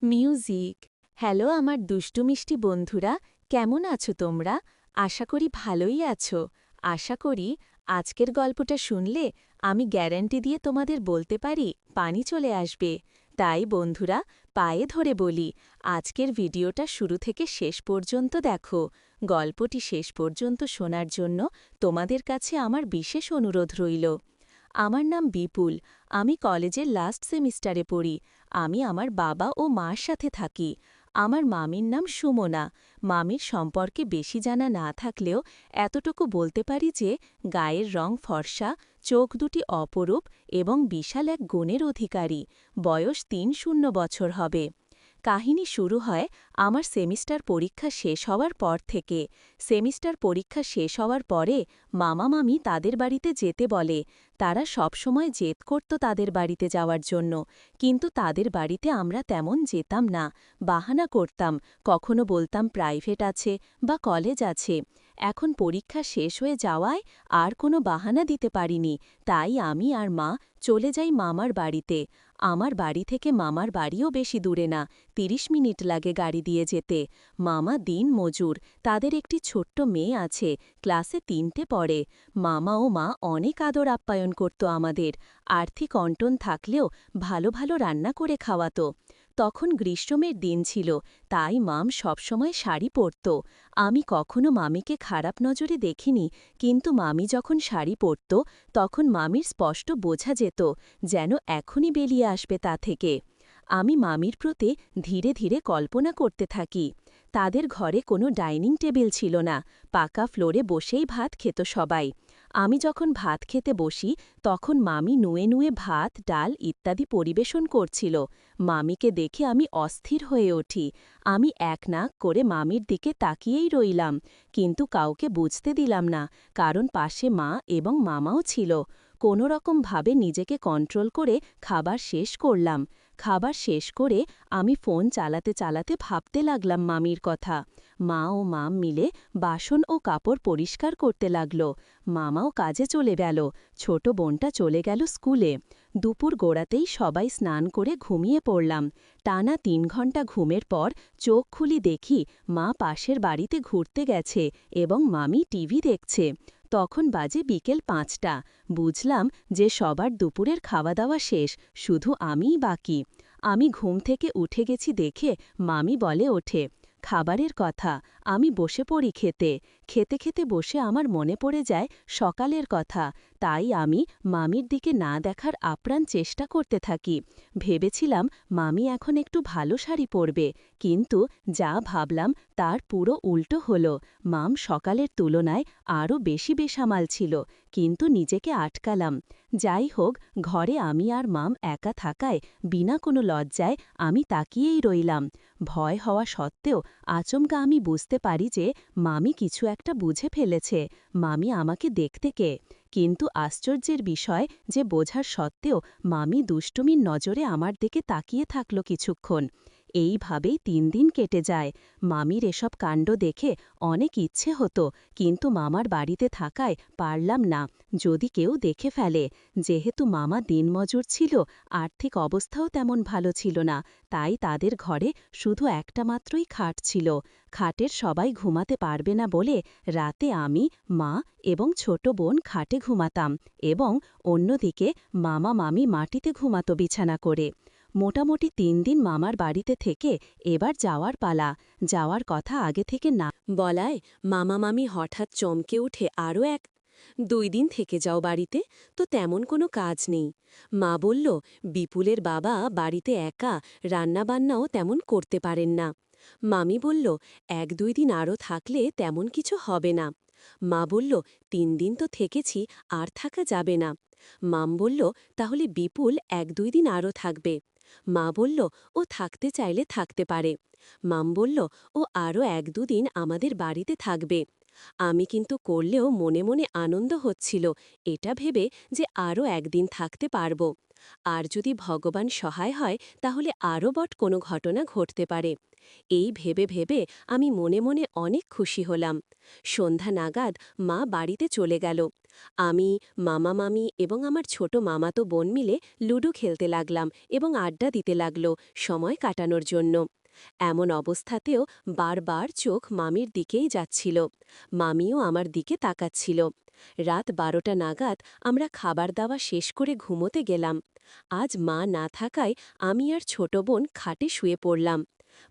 Music. Hello আমার দুষ্টু মিষ্টি বন্ধুরা, কেমন আছো তোমরা? আশা করি ভালোই আছো। আশা করি আজকের গল্পটা শুনলে আমি গ্যারান্টি দিয়ে তোমাদের বলতে পারি পানি চলে আসবে। তাই বন্ধুরা, পায়ে ধরে বলি, আজকের ভিডিওটা শুরু থেকে শেষ পর্যন্ত দেখো। গল্পটি শেষ পর্যন্ত শোনার জন্য তোমাদের কাছে আমার বিশেষ অনুরোধ রইল। আমার নাম বিপুল। আমি কলেজের লাস্ট সেমিস্টারে পড়ি। আমি আমার বাবা ও মার সাথে থাকি। আমার মামির নাম সুমনা। মামির সম্পর্কে বেশি জানা না থাকলেও এতটুকু বলতে পারি যে গায়ের রং ফর্সা, চোখ দুটি অপরূপ এবং বিশাল এক গুণের অধিকারী। বয়স ৩-০ বছর হবে। কাহিনী শুরু হয় আমার সেমিস্টার পরীক্ষা শেষ হওয়ার পর থেকে। সেমিস্টার পরীক্ষা শেষ হওয়ার পরে মামা মামি তাদের বাড়িতে যেতে বলে। তারা সবসময় জেদ করত তাদের বাড়িতে যাওয়ার জন্য, কিন্তু তাদের বাড়িতে আমরা তেমন যেতাম না। বাহানা করতাম, কখনো বলতাম প্রাইভেট আছে বা কলেজ আছে। এখন পরীক্ষা শেষ হয়ে যাওয়ায় আর কোনো বাহানা দিতে পারিনি, তাই আমি আর মা চলে যাই মামার বাড়িতে। আমার বাড়ি থেকে মামার বাড়িও বেশি দূরে না, ৩০ মিনিট লাগে গাড়ি দিয়ে যেতে। মামা দিন মজুর, তাদের একটি ছোট্ট মেয়ে আছে, ক্লাসে ৩টে পড়ে। মামা ও মা অনেক আদর আপ্যায়ন করত আমাদের। আর্থিক অন্টন থাকলেও ভালো ভালো রান্না করে খাওয়াতো। তখন গ্রীষ্মের দিন ছিল, তাই মাম সবসময় শাড়ি পরত। আমি কখনো মামিকে খারাপ নজরে দেখিনি, কিন্তু মামি যখন শাড়ি পরত তখন মামির স্পষ্ট বোঝা যেত যেন এখনই বেরিয়ে আসবে তা থেকে। আমি মামির প্রতি ধীরে ধীরে কল্পনা করতে থাকি। তাদের ঘরে কোনো ডাইনিং টেবিল ছিল না, পাকা ফ্লোরে বসেই ভাত খেত সবাই। আমি যখন ভাত খেতে বসি তখন মামি নুয়ে নুয়ে ভাত, ডাল ইত্যাদি পরিবেশন করছিল। মামিকে দেখে আমি অস্থির হয়ে উঠি। আমি এক নাক করে মামির দিকে তাকিয়েই রইলাম, কিন্তু কাউকে বুঝতে দিলাম না, কারণ পাশে মা এবং মামাও ছিল। কোনো রকমভাবে নিজেকে কন্ট্রোল করে খাবার শেষ করলাম। খাবার শেষ করে আমি ফোন চালাতে চালাতে ভাবতে লাগলাম মামির কথা। মা ও মাম মিলে বাসন ও কাপড় পরিষ্কার করতে লাগল। মামাও কাজে চলে গেল, ছোট বোনটা চলে গেল স্কুলে। দুপুর গোড়াতেই সবাই স্নান করে ঘুমিয়ে পড়লাম। টানা ৩ ঘণ্টা ঘুমের পর চোখ খুলি দেখি মা পাশের বাড়িতে ঘুরতে গেছে এবং মামি টিভি দেখছে। তখন বাজে বিকেল ৫টা। বুঝলাম যে সবার দুপুরের খাওয়া দাওয়া শেষ, শুধু আমিই বাকি। আমি ঘুম থেকে উঠে গেছি দেখে মামি বলে ওঠে, খাবারের কথা। আমি বসে পড়ি খেতে। খেতে খেতে বসে আমার মনে পড়ে যায় সকালের কথা, তাই আমি মামির দিকে না দেখার আপ্রাণ চেষ্টা করতে থাকি। ভেবেছিলাম মামি এখন একটু ভালো শাড়ি পরবে, কিন্তু যা ভাবলাম তার পুরো উল্টো হলো। মাম সকালের তুলনায় আরও বেশি বেসামাল ছিল, কিন্তু নিজেকে আটকালাম। যাই হোক, ঘরে আমি আর মাম একা থাকায় বিনা কোনো লজ্জায় আমি তাকিয়েই রইলাম। ভয় হওয়া সত্ত্বেও আচমকা আমি বুঝতে পারি যে মামি কিছু একটা বুঝে ফেলেছে। মামি আমাকে দেখতে কে, কিন্তু আশ্চর্যের বিষয় যে বোঝার সত্ত্বেও মামি দুষ্টুমির নজরে আমার দিকে তাকিয়ে থাকল কিছুক্ষণ। এইভাবেই ৩ দিন কেটে যায়। মামির এসব কাণ্ড দেখে অনেক ইচ্ছে হতো, কিন্তু মামার বাড়িতে থাকায় পারলাম না, যদি কেউ দেখে ফেলে। যেহেতু মামা দিনমজুর ছিল, আর্থিক অবস্থাও তেমন ভালো ছিল না, তাই তাদের ঘরে শুধু একটা মাত্রই খাট ছিল। খাটের সবাই ঘুমাতে পারবে না বলে রাতে আমি, মা এবং ছোট বোন খাটে ঘুমাতাম এবং অন্যদিকে মামা মামি মাটিতে ঘুমাতো বিছানা করে। মোটামুটি ৩ দিন মামার বাড়িতে থেকে এবার যাওয়ার পালা। যাওয়ার কথা আগে থেকে না বলায় মামা মামি হঠাৎ চমকে উঠে আরও ১-২ দিন থেকে যাও বাড়িতে, তো তেমন কোনো কাজ নেই। মা বলল, বিপুলের বাবা বাড়িতে একা, রান্নাবান্নাও তেমন করতে পারেন না। মামি বলল, ১-২ দিন আরও থাকলে তেমন কিছু হবে না। মা বলল, ৩ দিন তো থেকেছি, আর থাকা যাবে না। মাম বলল, তাহলে বিপুল ১-২ দিন আরও থাকবে। মা বলল, ও থাকতে চাইলে থাকতে পারে। মাম বলল, ও আরও ১-২ দিন আমাদের বাড়িতে থাকবে। আমি কিন্তু করলেও মনে মনে আনন্দ হচ্ছিল, এটা ভেবে যে আরও একদিন থাকতে পারব। আর যদি ভগবান সহায় হয় তাহলে আরও কোনো ঘটনা ঘটতে পারে। এই ভেবে ভেবে আমি মনে মনে অনেক খুশি হলাম। সন্ধ্যা নাগাদ মা বাড়িতে চলে গেল। আমি, মামা মামি এবং আমার ছোট মামাতো বোন মিলে লুডো খেলতে লাগলাম এবং আড্ডা দিতে লাগলো সময় কাটানোর জন্য। এমন অবস্থাতেও বারবার চোখ মামির দিকেই যাচ্ছিল। মামিও আমার দিকে তাকাচ্ছিল। রাত 12টা নাগাদ আমরা খাবার দাওয়া শেষ করে ঘুমোতে গেলাম। আজ মা না থাকায় আমি আর ছোট বোন খাটে শুয়ে পড়লাম।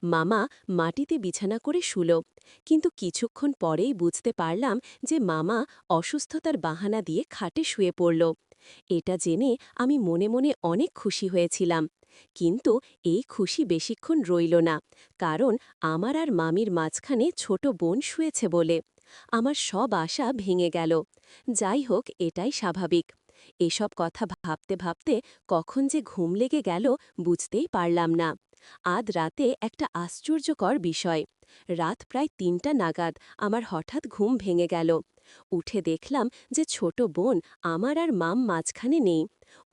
মামা মাটিতে বিছানা করে শুল, কিন্তু কিছুক্ষণ পরেই বুঝতে পারলাম যে মামা অসুস্থতার বাহানা দিয়ে খাটে শুয়ে পড়ল। এটা জেনে আমি মনে মনে অনেক খুশি হয়েছিলাম। কিন্তু এই খুশি বেশিক্ষণ রইল না, কারণ আমার আর মামির মাঝখানে ছোট বোন শুয়েছে বলে আমার সব আশা ভেঙে গেল। যাই হোক, এটাই স্বাভাবিক। এসব কথা ভাবতে ভাবতে কখন যে ঘুম লেগে গেল বুঝতেই পারলাম না। আজ রাতে একটা আশ্চর্যকর বিষয়। রাত প্রায় 3টা নাগাদ আমার হঠাৎ ঘুম ভেঙে গেল। উঠে দেখলাম যে ছোট বোন আমার আর মাম মাঝখানে নেই।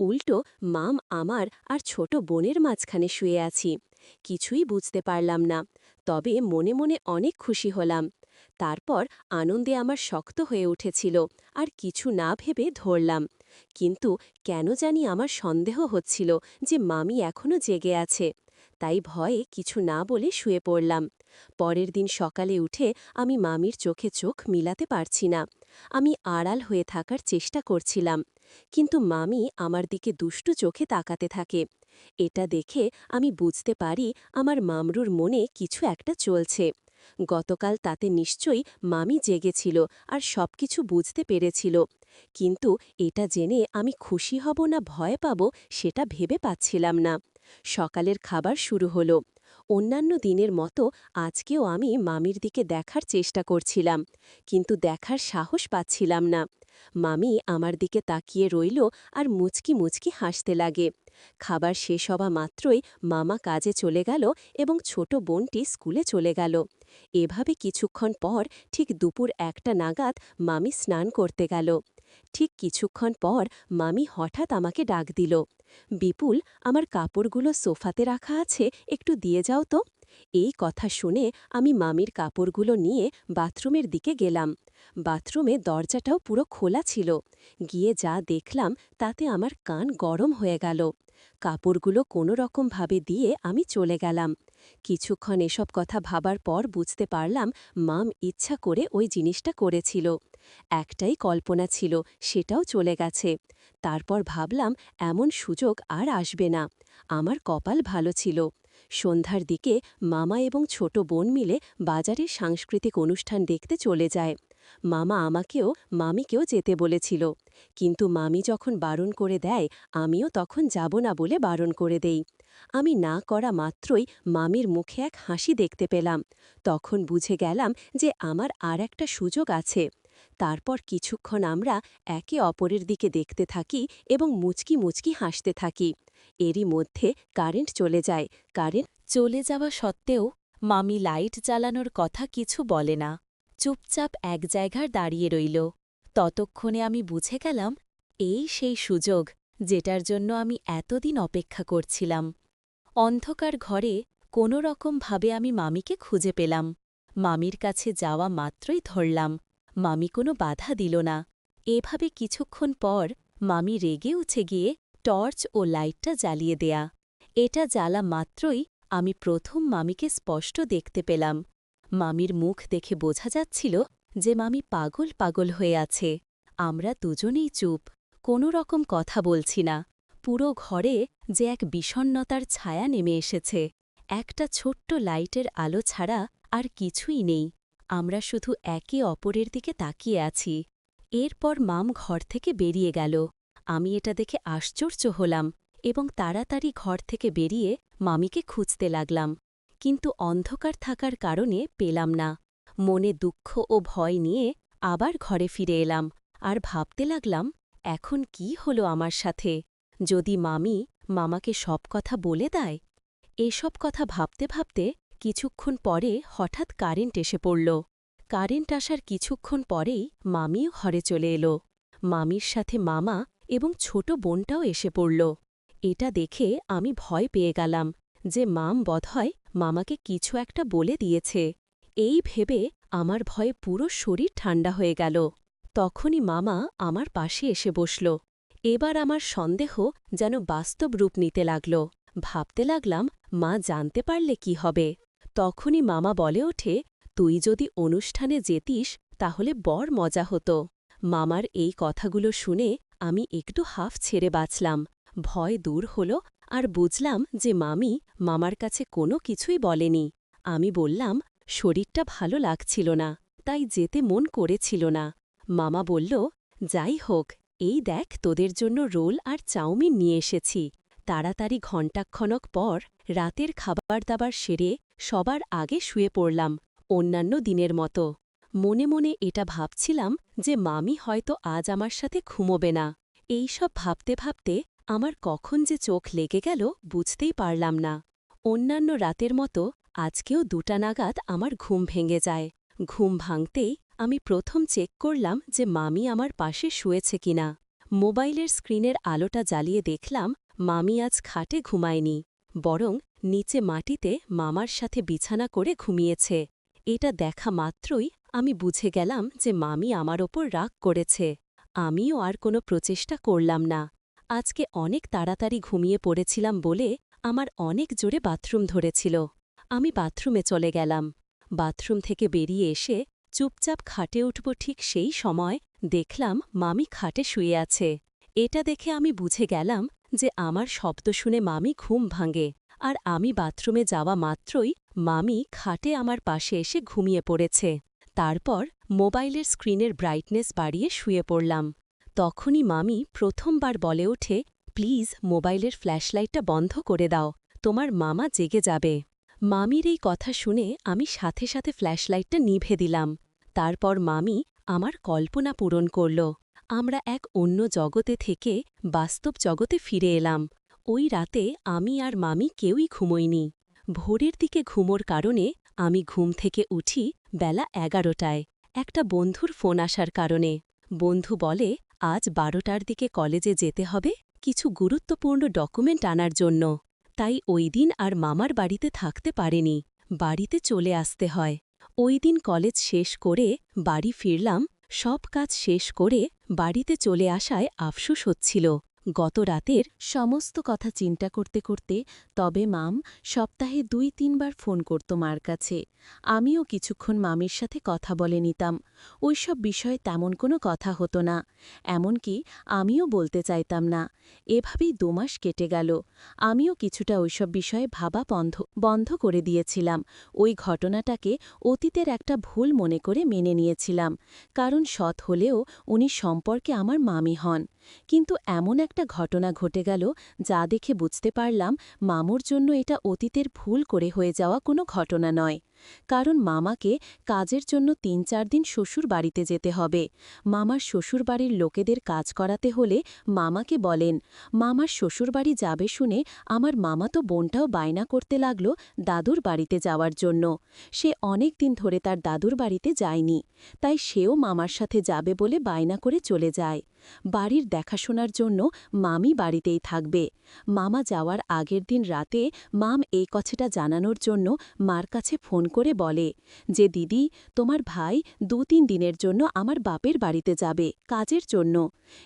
উল্টো মাম আমার আর ছোট বোনের মাঝখানে শুয়ে আছি। কিছুই বুঝতে পারলাম না, তবে মনে মনে অনেক খুশি হলাম। তারপর আনন্দে আমার শক্ত হয়ে উঠেছিল, আর কিছু না ভেবে ধরলাম। কিন্তু কেন জানি আমার সন্দেহ হচ্ছিল যে মামি এখনো জেগে আছে। তাই ভয়ে কিছু না বলে শুয়ে পড়লাম। পরের দিন সকালে উঠে আমি মামির চোখে চোখ মিলাতে পারছি না। আমি আড়াল হয়ে থাকার চেষ্টা করছিলাম, কিন্তু মামি আমার দিকে দুষ্টু চোখে তাকাতে থাকে। এটা দেখে আমি বুঝতে পারি আমার মামরুর মনে কিছু একটা চলছে। গতকাল তাতে নিশ্চয়ই মামি জেগেছিল আর সবকিছু বুঝতে পেরেছিল। কিন্তু এটা জেনে আমি খুশি হব না ভয় পাব সেটা ভেবে পাচ্ছিলাম না। সকালের খাবার শুরু হলো। অন্যান্য দিনের মতো আজকেও আমি মামির দিকে দেখার চেষ্টা করছিলাম, কিন্তু দেখার সাহস পাচ্ছিলাম না। মামি আমার দিকে তাকিয়ে রইল আর মুচকি মুচকি হাসতে লাগে। খাবার শেষ হওয়া মাত্রই মামা কাজে চলে গেল এবং ছোট বোনটি স্কুলে চলে গেল। এভাবে কিছুক্ষণ পর ঠিক দুপুর 1টা নাগাদ মামি স্নান করতে গেল। ঠিক কিছুক্ষণ পর মামি হঠাৎ আমাকে ডাক দিল, বিপুল, আমার কাপড়গুলো সোফাতে রাখা আছে, একটু দিয়ে যাও তো। এই কথা শুনে আমি মামির কাপড়গুলো নিয়ে বাথরুমের দিকে গেলাম। বাথরুমে দরজাটাও পুরো খোলা ছিল। গিয়ে যা দেখলাম তাতে আমার কান গরম হয়ে গেল। কাপড়গুলো কোনো রকমভাবে দিয়ে আমি চলে গেলাম। কিছুক্ষণ এসব কথা ভাবার পর বুঝতে পারলাম মাম ইচ্ছা করে ওই জিনিসটা করেছিল। একটাই কল্পনা ছিল, সেটাও চলে গেছে। তারপর ভাবলাম এমন সুযোগ আর আসবে না। আমার কপাল ভালো ছিল। সন্ধ্যার দিকে মামা এবং ছোট বোন মিলে বাজারের সাংস্কৃতিক অনুষ্ঠান দেখতে চলে যায়। মামা আমাকেও মামিকেও যেতে বলেছিল, কিন্তু মামি যখন বারণ করে দেয় আমিও তখন যাব না বলে বারণ করে দেই। আমি না করা মাত্রই মামির মুখে এক হাসি দেখতে পেলাম। তখন বুঝে গেলাম যে আমার আর একটা সুযোগ আছে। তারপর কিছুক্ষণ আমরা একে অপরের দিকে দেখতে থাকি এবং মুচকি মুচকি হাসতে থাকি। এরই মধ্যে কারেন্ট চলে যায়। কারেন্ট চলে যাওয়া সত্ত্বেও মামি লাইট জ্বালানোর কথা কিছু বলে না, চুপচাপ এক জায়গায় দাঁড়িয়ে রইল। ততক্ষণে আমি বুঝে গেলাম এই সেই সুযোগ যেটার জন্য আমি এতদিন অপেক্ষা করছিলাম। অন্ধকার ঘরে কোনো রকমভাবে আমি মামিকে খুঁজে পেলাম। মামির কাছে যাওয়া মাত্রই ধরলাম। মামি কোনো বাধা দিল না। এভাবে কিছুক্ষণ পর মামি রেগে উঠে গিয়ে টর্চ ও লাইটটা জ্বালিয়ে দেয়া। এটা জ্বালা মাত্রই আমি প্রথম মামিকে স্পষ্ট দেখতে পেলাম। মামির মুখ দেখে বোঝা যাচ্ছিল যে মামি পাগল পাগল হয়ে আছে। আমরা দুজনেই চুপ, কোনো রকম কথা বলছি না। পুরো ঘরে যে এক বিষণ্ণতার ছায়া নেমে এসেছে। একটা ছোট্ট লাইটের আলো ছাড়া আর কিছুই নেই। আমরা শুধু একে অপরের দিকে তাকিয়ে আছি। এরপর মাম ঘর থেকে বেরিয়ে গেল। আমি এটা দেখে আশ্চর্য হলাম এবং তাড়াতাড়ি ঘর থেকে বেরিয়ে মামিকে খুঁজতে লাগলাম। কিন্তু অন্ধকার থাকার কারণে পেলাম না। মনে দুঃখ ও ভয় নিয়ে আবার ঘরে ফিরে এলাম আর ভাবতে লাগলাম, এখন কি হলো আমার সাথে? যদি মামি মামাকে সব কথা বলে দেয়? এসব কথা ভাবতে ভাবতে কিছুক্ষণ পরে হঠাৎ কারেন্ট এসে পড়ল। কারেন্ট আসার কিছুক্ষণ পরেই মামিও ঘরে চলে এলো। মামির সাথে মামা এবং ছোট বোনটাও এসে পড়ল। এটা দেখে আমি ভয় পেয়ে গেলাম যে মাম বোধহয় মামাকে কিছু একটা বলে দিয়েছে। এই ভেবে আমার ভয়ে পুরো শরীর ঠান্ডা হয়ে গেল। তখনই মামা আমার পাশে এসে বসল। এবার আমার সন্দেহ যেন বাস্তব রূপ নিতে লাগল। ভাবতে লাগলাম মা জানতে পারলে কি হবে। তখনই মামা বলে ওঠে, তুই যদি অনুষ্ঠানে যেতিস তাহলে বড় মজা হতো। মামার এই কথাগুলো শুনে আমি একটু হাফ ছেড়ে বাঁচলাম। ভয় দূর হল আর বুঝলাম যে মামি মামার কাছে কোনো কিছুই বলেনি। আমি বললাম, শরীরটা ভালো লাগছিল না, তাই যেতে মন করেছিল না। মামা বলল, যাই হোক, এই দেখ তোদের জন্য রোল আর চাউমিন নিয়ে এসেছি। তাড়াতাড়ি ঘণ্টাক্ষণক পর রাতের খাবার দাবার সেরে সবার আগে শুয়ে পড়লাম, অন্যান্য দিনের মতো। মনে মনে এটা ভাবছিলাম যে মামি হয়তো আজ আমার সাথে ঘুমোবে না। এই সব ভাবতে ভাবতে আমার কখন যে চোখ লেগে গেল বুঝতেই পারলাম না। অন্যান্য রাতের মতো আজকেও 2টা নাগাদ আমার ঘুম ভেঙে যায়। ঘুম ভাঙতেই আমি প্রথম চেক করলাম যে মামি আমার পাশে শুয়েছে কিনা। মোবাইলের স্ক্রিনের আলোটা জ্বালিয়ে দেখলাম মামি আজ খাটে ঘুমায়নি, বরং নিচে মাটিতে মামার সাথে বিছানা করে ঘুমিয়েছে। এটা দেখা মাত্রই আমি বুঝে গেলাম যে মামি আমার ওপর রাগ করেছে। আমিও আর কোনো প্রচেষ্টা করলাম না। আজকে অনেক তাড়াতাড়ি ঘুমিয়ে পড়েছিলাম বলে আমার অনেক জোরে বাথরুম ধরেছিল। আমি বাথরুমে চলে গেলাম। বাথরুম থেকে বেরিয়ে এসে চুপচাপ খাটে উঠব ঠিক সেই সময় দেখলাম মামি খাটে শুয়ে আছে। এটা দেখে আমি বুঝে গেলাম যে আমার শব্দ শুনে মামি ঘুম ভাঙে, আর আমি বাথরুমে যাওয়া মাত্রই মামি খাটে আমার পাশে এসে ঘুমিয়ে পড়েছে। তারপর মোবাইলের স্ক্রিনের ব্রাইটনেস বাড়িয়ে শুয়ে পড়লাম। তখনই মামি প্রথমবার বলে ওঠে, প্লিজ মোবাইলের ফ্ল্যাশলাইটটা বন্ধ করে দাও, তোমার মামা জেগে যাবে। মামির এই কথা শুনে আমি সাথে সাথে ফ্ল্যাশলাইটটা নিভে দিলাম। তারপর মামি আমার কল্পনা পূরণ করল। আমরা এক অন্য জগতে থেকে বাস্তব জগতে ফিরে এলাম। ওই রাতে আমি আর মামি কেউই ঘুমোইনি। ভোরের দিকে ঘুমোর কারণে আমি ঘুম থেকে উঠি বেলা 11টায়, একটা বন্ধুর ফোন আসার কারণে। বন্ধু বলে, আজ 12টার দিকে কলেজে যেতে হবে কিছু গুরুত্বপূর্ণ ডকুমেন্ট আনার জন্য। তাই ওই দিন আর মামার বাড়িতে থাকতে পারেনি, বাড়িতে চলে আসতে হয়। ওই দিন কলেজ শেষ করে বাড়ি ফিরলাম। সব কাজ শেষ করে বাড়িতে চলে আসায় আফসোস হচ্ছিল গত রাতের সমস্ত কথা চিন্তা করতে করতে। তবে মাম সপ্তাহে 2-3 বার ফোন করত মার কাছে। আমিও কিছুক্ষণ মামির সাথে কথা বলে নিতাম। ওইসব বিষয়ে তেমন কোনো কথা হতো না, এমনকি আমিও বলতে চাইতাম না। এভাবেই 2 মাস কেটে গেল। আমিও কিছুটা ওইসব বিষয়ে ভাবা বন্ধ করে দিয়েছিলাম। ওই ঘটনাটাকে অতীতের একটা ভুল মনে করে মেনে নিয়েছিলাম, কারণ সৎ হলেও উনি সম্পর্কে আমার মামি হন। কিন্তু এমন একটা ঘটনা ঘটে গেল যা দেখে বুঝতে পারলাম মামুর জন্য এটা অতীতের ভুল করে হয়ে যাওয়া কোনো ঘটনা নয়। কারণ মামাকে কাজের জন্য 3-4 দিন শ্বশুর বাড়িতে যেতে হবে। মামার শ্বশুরবাড়ির লোকেদের কাজ করাতে হলে মামাকে বলেন। মামার শ্বশুরবাড়ি যাবে শুনে আমার মামাতো বোনটাও বায়না করতে লাগল দাদুর বাড়িতে যাওয়ার জন্য। সে অনেক দিন ধরে তার দাদুর বাড়িতে যায়নি, তাই সেও মামার সাথে যাবে বলে বায়না করে চলে যায়। বাড়ির দেখাশোনার জন্য মামি বাড়িতেই থাকবে। মামা যাওয়ার আগের দিন রাতে মাম এই কথাটা জানানোর জন্য মার কাছে ফোন করে বলে যে, দিদি, তোমার ভাই 2-3 দিনের জন্য আমার বাপের বাড়িতে যাবে কাজের জন্য।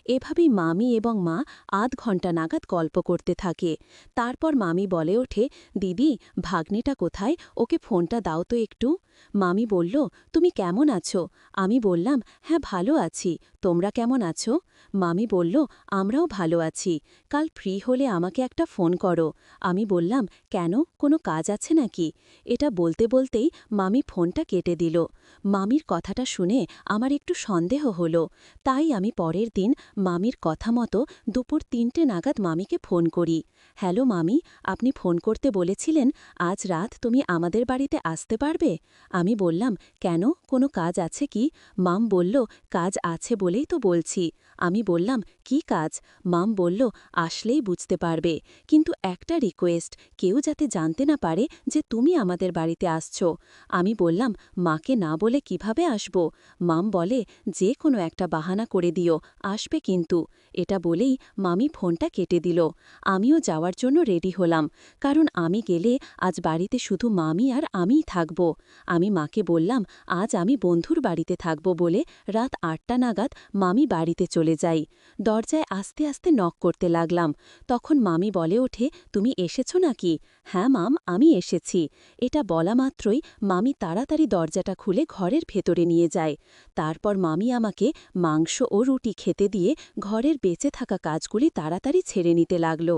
এভাবেই মামি এবং মা আধ ঘণ্টা নাগাদ গল্প করতে থাকে। তারপর মামি বলে ওঠে, দিদি, ভাগ্নেটা কোথায়, ওকে ফোনটা দাও তো একটু। মামি বলল, তুমি কেমন আছো? আমি বললাম, হ্যাঁ ভালো আছি, তোমরা কেমন আছো? মামি বলল, আমরাও ভালো আছি, কাল ফ্রি হলে আমাকে একটা ফোন করো। আমি বললাম, কেন, কোনো কাজ আছে নাকি? এটা বলতে বলতেই মামি ফোনটা কেটে দিল। মামির কথাটা শুনে আমার একটু সন্দেহ হলো, তাই আমি পরের দিন মামির কথা মতো দুপুর 3টে নাগাদ মামিকে ফোন করি। হ্যালো মামি, আপনি ফোন করতে বলেছিলেন, আজ রাত তুমি আমাদের বাড়িতে আসতে পারবে? আমি বললাম, কেন, কোনো কাজ আছে কি? মাম বলল, কাজ আছে বলেই তো বলছি। আমি বললাম, কি কাজ? মাম বলল, আসলেই বুঝতে পারবে, কিন্তু একটা রিকোয়েস্ট, কেউ যাতে জানতে না পারে যে তুমি আমাদের বাড়িতে আসছ। এসেছো। আমি বললাম, মাকে না বলে কিভাবে আসব? মাম বলে, যে কোনো একটা বাহানা করে দিও, আসবে কিন্তু। এটা বলেই মামি ফোনটা কেটে দিল। আমিও যাওয়ার জন্য রেডি হলাম, কারণ আমি গেলে আজ বাড়িতে শুধু মামি আর আমিই থাকব। আমি মাকে বললাম, আজ আমি বন্ধুর বাড়িতে থাকব বলে রাত ৮টা নাগাদ মামি বাড়িতে চলে যাই। দরজায় আস্তে আস্তে নক করতে লাগলাম। তখন মামি বলে ওঠে, তুমি এসেছো নাকি? হ্যাঁ মাম, আমি এসেছি। এটা বলা মাত্রই মামি তাড়াতাড়ি দরজাটা খুলে ঘরের ভেতরে নিয়ে যায়। তারপর মামি আমাকে মাংস ও রুটি খেতে দিয়ে ঘরের বেঁচে থাকা কাজগুলি তাড়াতাড়ি ছেড়ে নিতে লাগল।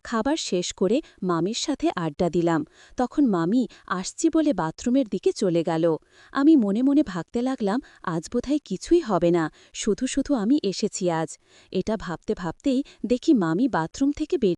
খাবার শেষ করে মামির সাথে আড্ডা দিলাম। তখন মামি আসছি বলে বাথরুমের দিকে চলে গেল। আমি মনে মনে ভাবতে লাগলাম, আজ বোধহয় কিছুই হবে না, শুধু শুধু আমি এসেছি আজ। এটা ভাবতে ভাবতেই দেখি মামি বাথরুম থেকে বেরিয়ে